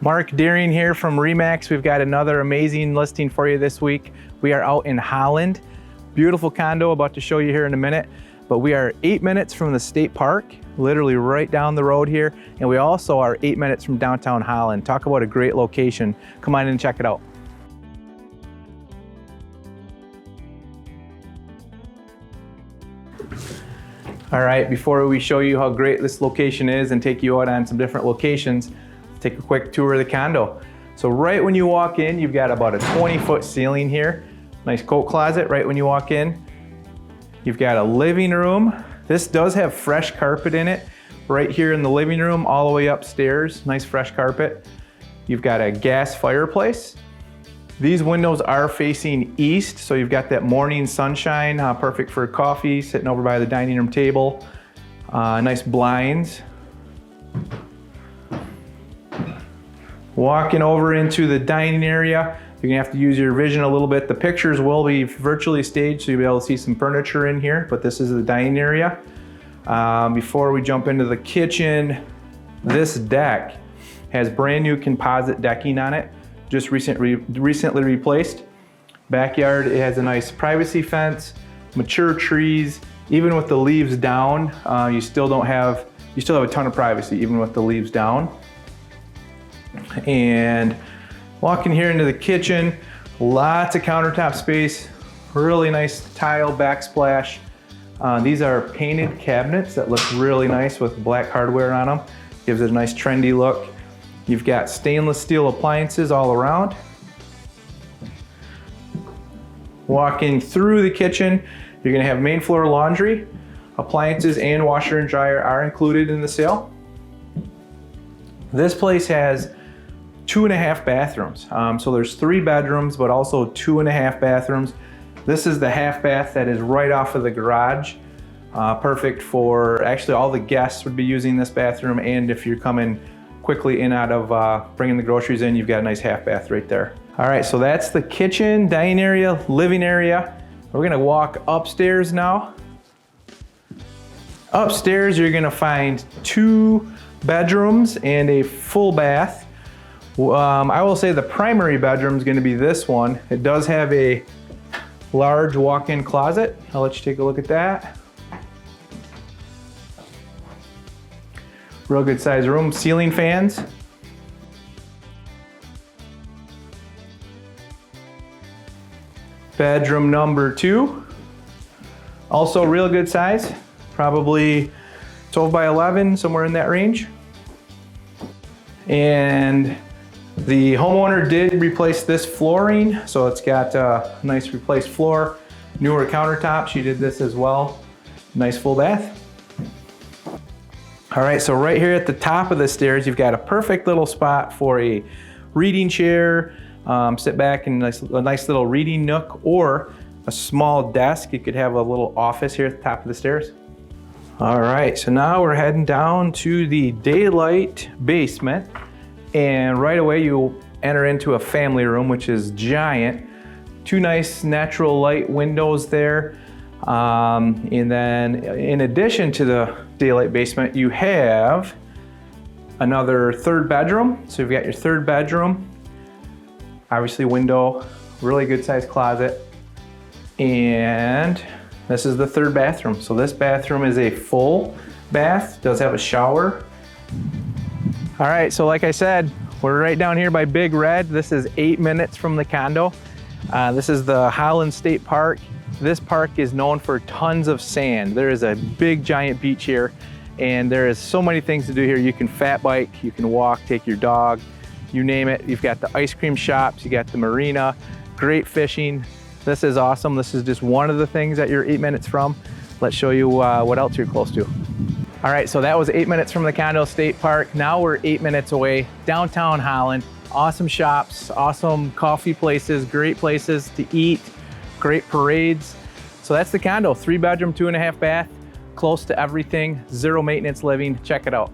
Mark Deering here from Remax. We've got another amazing listing for you this week. We are out in Holland. Beautiful condo, about to show you here in a minute. But we are 8 minutes from the state park, literally right down the road here. And we also are 8 minutes from downtown Holland. Talk about a great location. Come on in and check it out. All right, before we show you how great this location is and take you out on some different locations, let's take a quick tour of the condo. So right when you walk in, you've got about a 20-foot ceiling here. Nice coat closet right when you walk in. You've got a living room. This does have fresh carpet in it. Right here in the living room, all the way upstairs, nice fresh carpet. You've got a gas fireplace. These windows are facing east, so you've got that morning sunshine, perfect for coffee, sitting over by the dining room table. Nice blinds. Walking over into the dining area, you're gonna have to use your vision a little bit. The pictures will be virtually staged, so you'll be able to see some furniture in here, but this is the dining area. Before we jump into the kitchen, this deck has brand new composite decking on it. Just recently replaced. Backyard, it has a nice privacy fence, mature trees. Even with the leaves down, you still have a ton of privacy, even with the leaves down. And walking here into the kitchen, lots of countertop space, really nice tile backsplash. These are painted cabinets that look really nice with black hardware on them. Gives it a nice trendy look. You've got stainless steel appliances all around. Walking through the kitchen, you're gonna have main floor laundry. Appliances and washer and dryer are included in the sale. This place has 2.5 bathrooms. So there's 3 bedrooms, but also 2.5 bathrooms. This is the half bath that is right off of the garage. Perfect for, actually all the guests would be using this bathroom, and if you're coming quickly in out of bringing the groceries in, you've got a nice half bath right there. All right, so that's the kitchen, dining area, living area. We're gonna walk upstairs now. Upstairs, you're gonna find 2 bedrooms and a full bath. I will say the primary bedroom is gonna be this one. It does have a large walk-in closet. I'll let you take a look at that. Real good size room, ceiling fans. Bedroom number 2. Also real good size, probably 12 by 11, somewhere in that range. And the homeowner did replace this flooring, so it's got a nice replaced floor, newer countertop. She did this as well. Nice full bath. All right, so right here at the top of the stairs, you've got a perfect little spot for a reading chair, sit back in a nice little reading nook, or a small desk. You could have a little office here at the top of the stairs. All right, so now we're heading down to the daylight basement, and right away you enter into a family room, which is giant. 2 nice natural light windows there. And then in addition to the daylight basement, you have another 3rd bedroom. So you've got your 3rd bedroom, obviously window, really good sized closet. And this is the 3rd bathroom. So this bathroom is a full bath, does have a shower. All right, so like I said, we're right down here by Big Red. This is 8 minutes from the condo. This is the Holland State Park. This park is known for tons of sand. There is a big giant beach here, and there is so many things to do here. You can fat bike, you can walk, take your dog, you name it. You've got the ice cream shops, you got the marina, great fishing. This is awesome. This is just one of the things that you're 8 minutes from. Let's show you what else you're close to. All right, so that was 8 minutes from the Condo State Park. Now we're 8 minutes away, downtown Holland. Awesome shops, awesome coffee places, great places to eat, great parades. So that's the condo, 3 bedroom, 2.5 bath, close to everything, 0 maintenance living. Check it out.